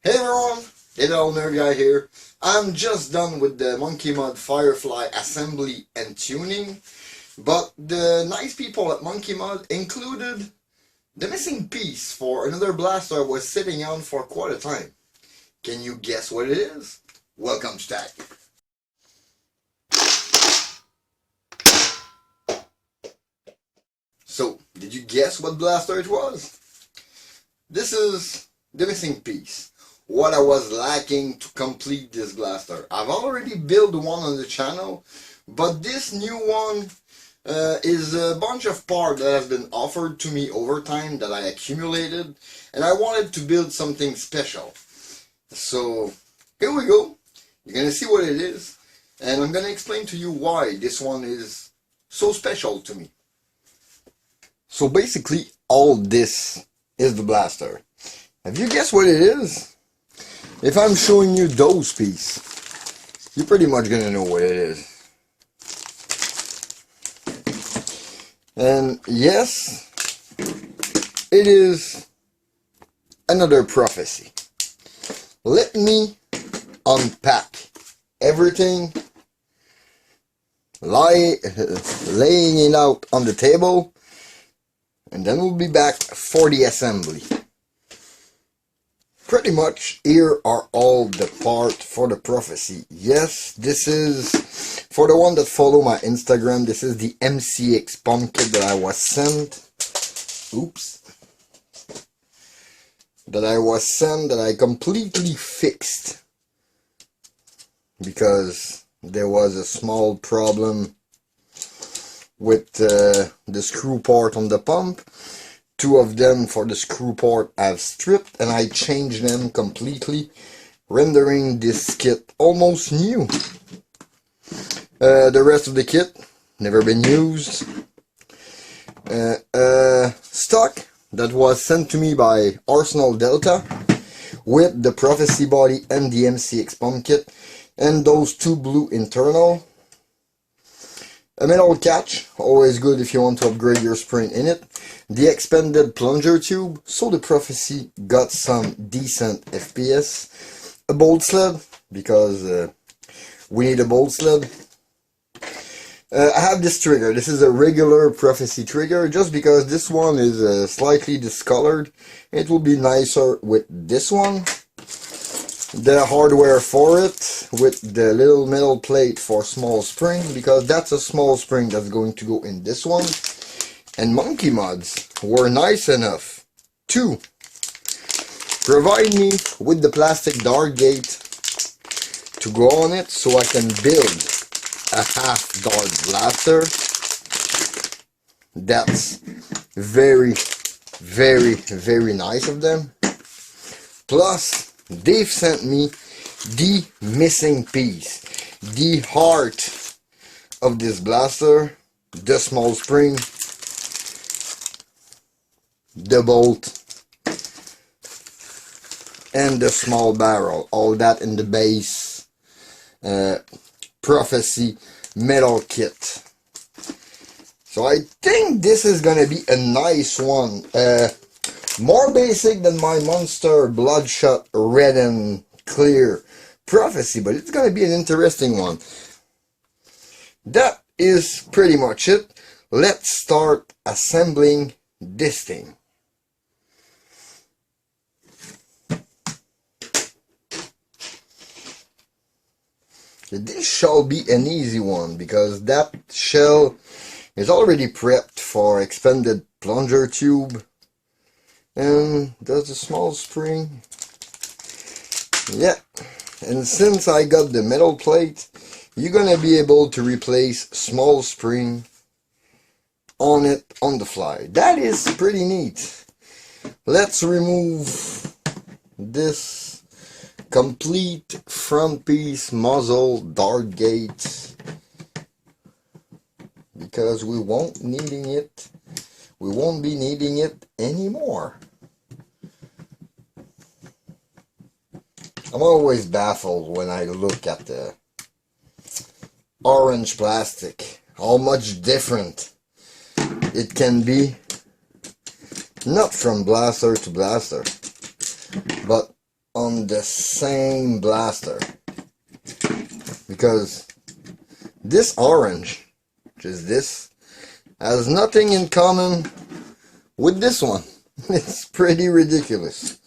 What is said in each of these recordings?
Hey everyone, it's Old Nerd Guy here. I'm just done with the Monkee Mod Firefly assembly and tuning, but the nice people at Monkee Mod included the missing piece for another blaster I was sitting on for quite a time. Can you guess what it is? Welcome to Tech. So, did you guess what blaster it was? This is the missing piece. What I was lacking to complete this blaster. I've already built one on the channel, but this new one is a bunch of parts that has been offered to me over time that I accumulated, and I wanted to build something special. So here we go. You're gonna see what it is, and I'm gonna explain to you why this one is so special to me. So basically, all this is the blaster. Have you guessed what it is? If I'm showing you those pieces, you're pretty much gonna know what it is. And yes, it is another prophecy. Let me unpack everything, laying it out on the table, and then we'll be back for the assembly. Pretty much, here are all the parts for the prophecy. Yes, this is, for the one that follow my Instagram, this is the MCX pump kit that I was sent. Oops. That I completely fixed. Because there was a small problem with the screw part on the pump. Two of them for the screw part I've stripped, and I changed them completely, rendering this kit almost new. The rest of the kit, never been used. Stock that was sent to me by Arsenaldeltaqc with the prophecy body and the MCX pump kit, and those two blue internal. A metal catch, always good if you want to upgrade your spring in it. The expanded plunger tube, so the prophecy got some decent FPS. A bolt sled, because we need a bolt sled. I have this trigger. This is a regular prophecy trigger, just because this one is slightly discolored. It will be nicer with this one. The hardware for it, with the little metal plate for small spring, because that's a small spring that's going to go in this one. And Monkee Mods were nice enough to provide me with the plastic dart gate to go on it, so I can build a half dart blaster. That's very, very, very nice of them. Plus, they've sent me the missing piece, the heart of this blaster, the small spring, the bolt, and the small barrel. All that in the base prophecy metal kit. So I think this is gonna be a nice one. More basic than my Monster Bloodshot Red and Clear prophecy, but it's gonna be an interesting one. That is pretty much it. Let's start assembling this thing. This shall be an easy one, because that shell is already prepped for expanded plunger tube. And there's a small spring. Yeah, and since I got the metal plate, you're gonna be able to replace small spring on it on the fly. That is pretty neat. Let's remove this complete front piece muzzle dart gate, because we won't be needing it anymore. I'm always baffled when I look at the orange plastic, how much different it can be, not from blaster to blaster, but on the same blaster, because this orange, which is this, has nothing in common with this one. It's pretty ridiculous.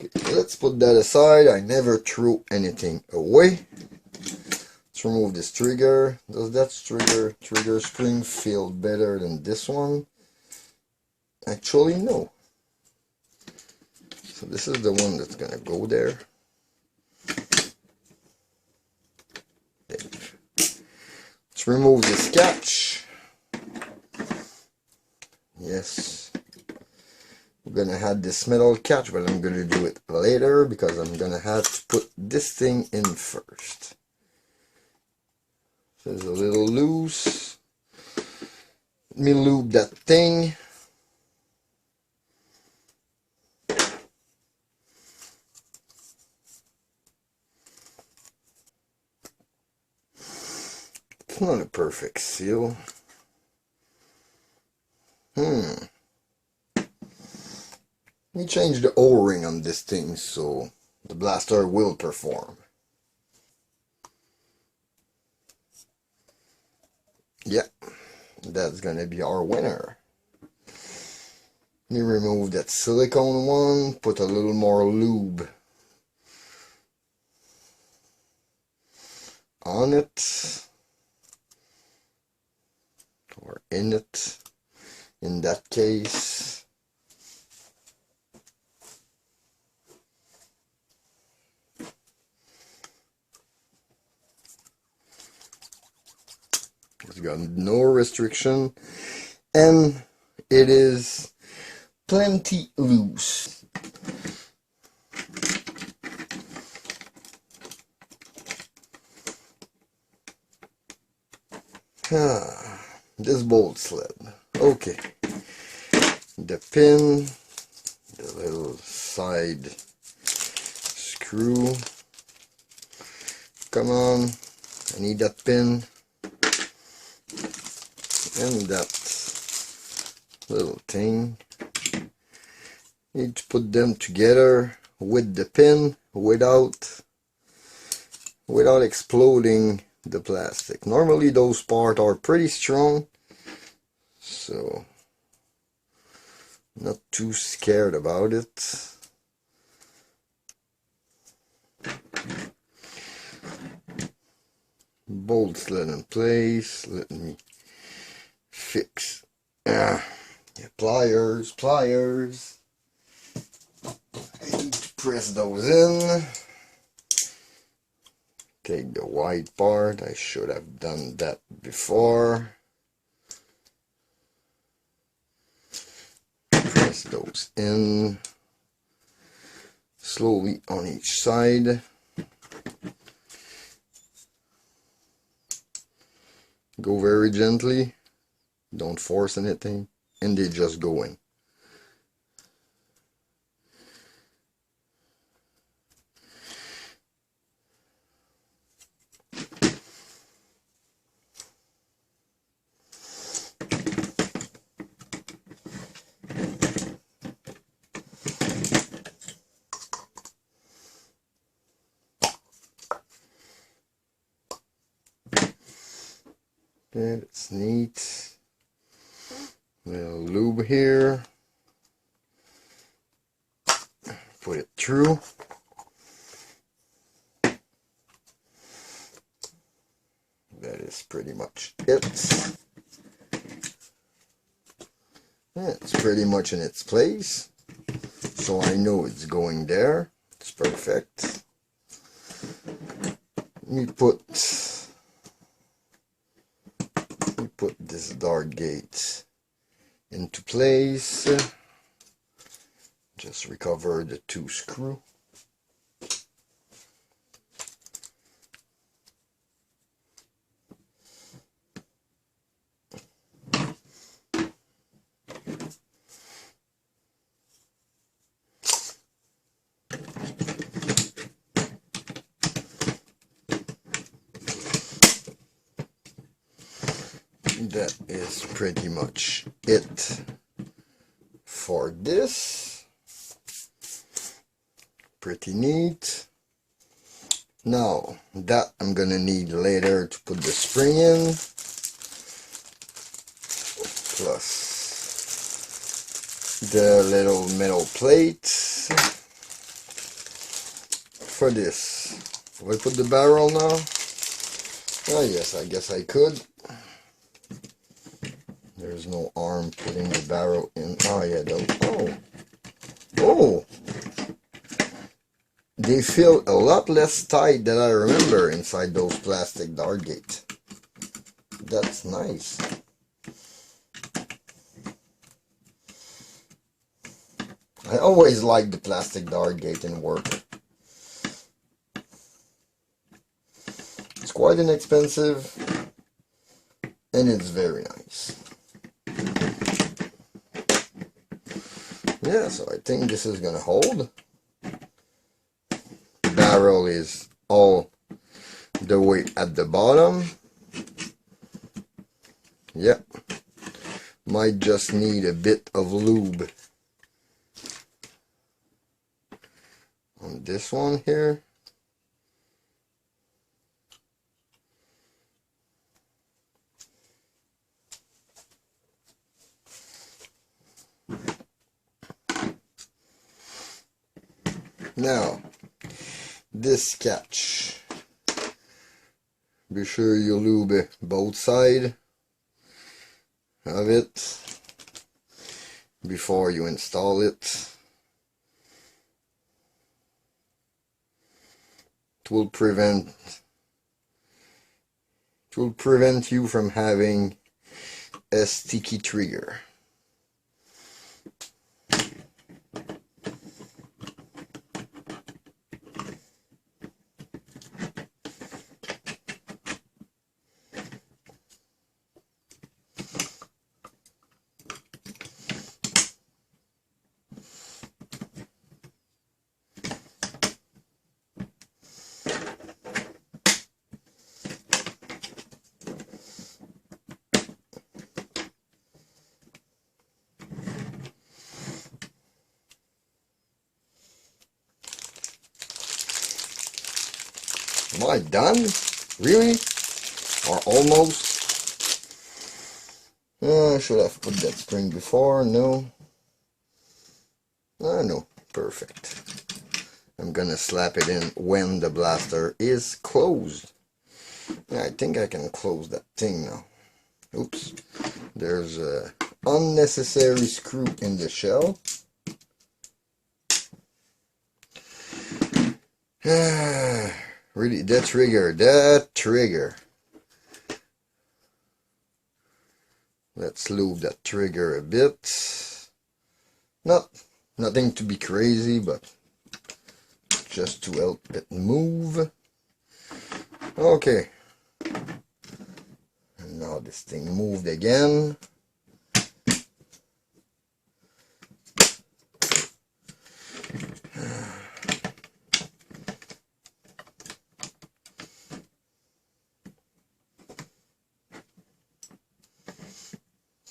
Okay, let's put that aside. I never threw anything away. Let's remove this trigger. Does that trigger spring feel better than this one? Actually, no. So this is the one that's gonna go there. Let's remove this catch. Yes. We're gonna add this metal catch, but I'm gonna do it later because I'm gonna have to put this thing in first. So it's a little loose. Let me lube that thing. It's not a perfect seal. Let me change the O-ring on this thing so the blaster will perform. Yeah, that's gonna be our winner. Let me remove that silicone one, put a little more lube on it, or in it, in that case. It's got no restriction, and it is plenty loose. This bolt sled. Okay. The pin, the little side screw. Come on, I need that pin. And that little thing. Need to put them together with the pin without exploding the plastic. Normally those parts are pretty strong, so not too scared about it. Bolt sled in place. Let me fix. Yeah, pliers. I need to press those in. Take the white part. I should have done that before. Press those in slowly on each side. Go very gently. Don't force anything, and they just go in. Okay, that's neat. Little lube here. Put it through. That is pretty much it. It's pretty much in its place. So I know it's going there. It's perfect. Let me put this dart gate into place. Just recover the two screw. That is pretty much it for this. pretty neat. Now that I'm gonna need later to put the spring in, plus the little metal plates for this. Will I put the barrel now? Oh yes, I guess I could. There's no arm putting the barrel in. Oh yeah, oh! They feel a lot less tight than I remember inside those plastic dart gates. That's nice. I always like the plastic dart gate in work. It's quite inexpensive and it's very nice. Yeah, so I think this is gonna hold. The barrel is all the way at the bottom. Yep. Might just need a bit of lube on this one here. Now, this catch. Be sure you lube both sides of it before you install it. It will prevent you from having a sticky trigger. Am I done? Really? Or almost? Should have put that spring before? No. No. Perfect. I'm gonna slap it in when the blaster is closed. Yeah, I think I can close that thing now. Oops. There's a unnecessary screw in the shell. Really, that trigger. Let's lube that trigger a bit. Nothing to be crazy, but just to help it move. Okay. And now this thing moved again.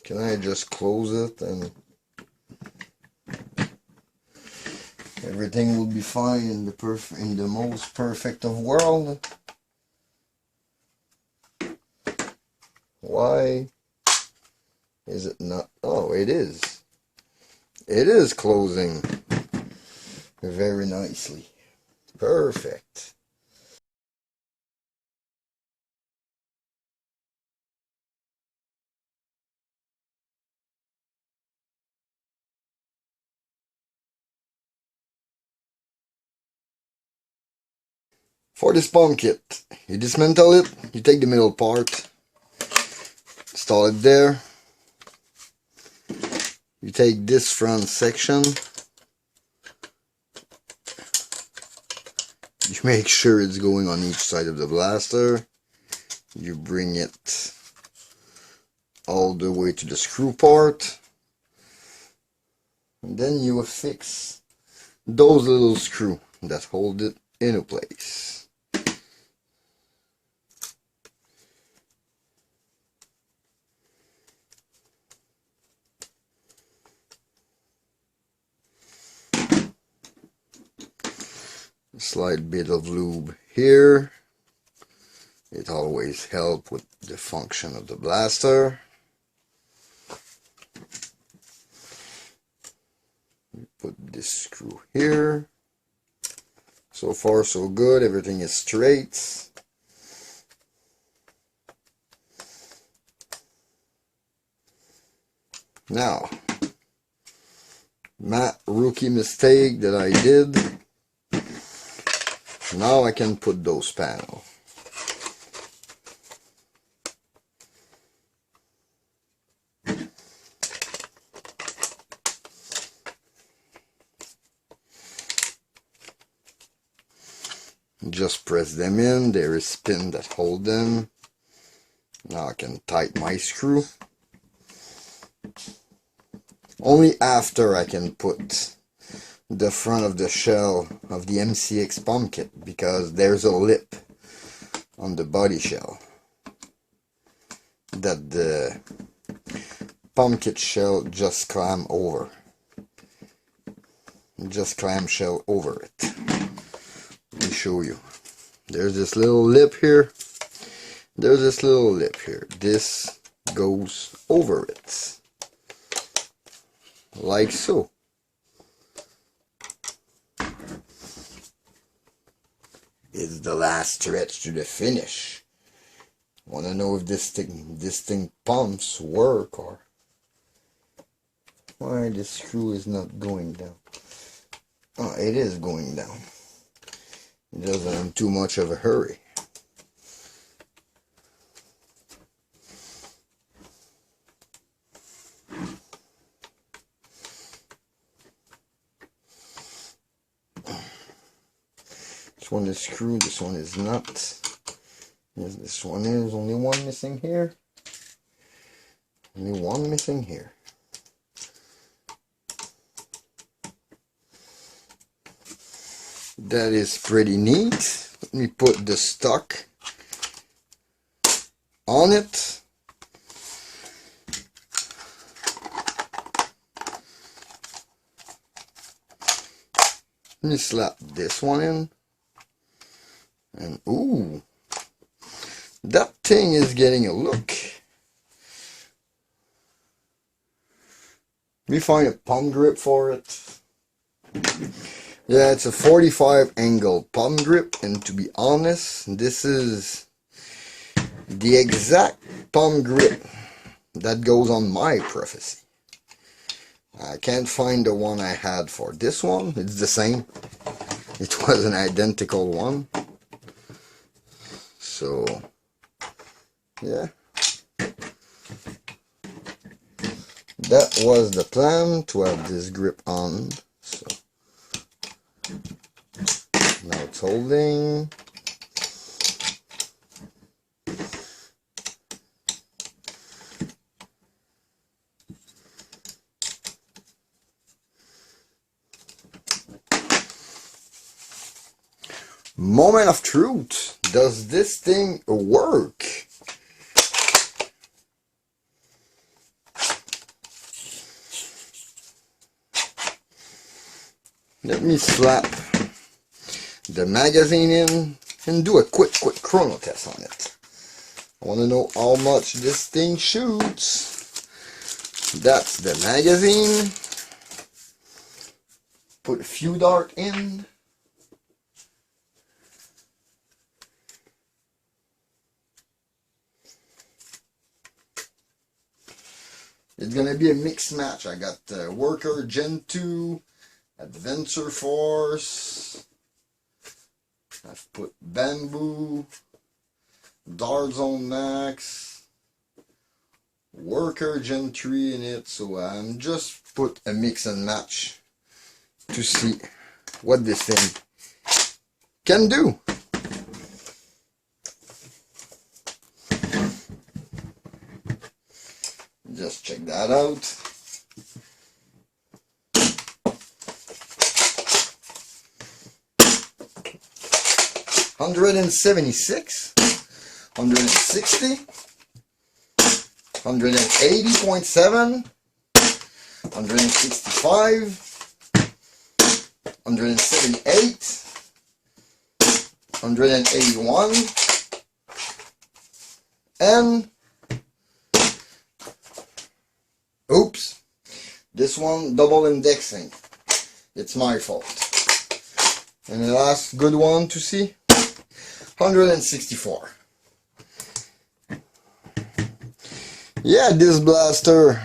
Can I just close it and everything will be fine in the most perfect of world? Why is it not? Oh, it is. It is closing very nicely. Perfect. For this pump kit, you dismantle it, you take the middle part, install it there. You take this front section, you make sure it's going on each side of the blaster. You bring it all the way to the screw part, and then you affix those little screws that hold it in place. Slight bit of lube here. It always helps with the function of the blaster. Put this screw here. So far so good, everything is straight. Now, my rookie mistake that I did. Now I can put those panels. Just press them in. There is pin that hold them. Now I can tighten my screw. Only after I can put the front of the shell of the MCX pump kit, because there's a lip on the body shell that the pump kit shell just clam over. Just clamshell over it. Let me show you. There's this little lip here. There's this little lip here. This goes over it. Like so. It's the last stretch to the finish. Want to know if this thing pumps work, or why this screw is not going down. Oh, it is going down. It doesn't in too much of a hurry. This one is screwed, this one is not. This one is only one missing here. Only one missing here. That is pretty neat. Let me put the stock on it. Let me slap this one in. And ooh, that thing is getting a look. Let me find a palm grip for it. Yeah, it's a 45 angle palm grip, and to be honest, this is the exact palm grip that goes on my Prophecy. I can't find the one I had for this one. It's the same. It was an identical one. So, yeah. That was the plan, to have this grip on. So, now it's holding. Moment of truth. Does this thing work? Let me slap the magazine in and do a quick chrono test on it. I want to know how much this thing shoots. That's the magazine. Put a few dart in. It's gonna be a mixed match. I got Worker Gen 2, Adventure Force. I've put Bamboo, Dart Zone Max, Worker Gen 3 in it. So I'm just put a mix and match to see what this thing can do. Just check that out. $176, $160, $180.7, $165, $178, 181, and oops, this one double indexing. It's my fault. And the last good one to see, 164. Yeah, this blaster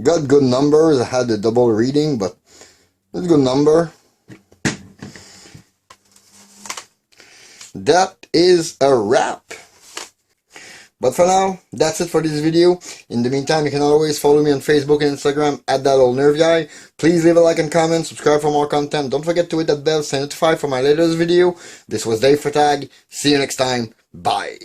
got good numbers. I had a double reading, but it's a good number. That is a wrap. But for now, that's it for this video. In the meantime, you can always follow me on Facebook and Instagram at @thatoldnerveguy. Please leave a like and comment, subscribe for more content. Don't forget to hit that bell, stay notified for my latest video. This was Dave for Tag. See you next time. Bye.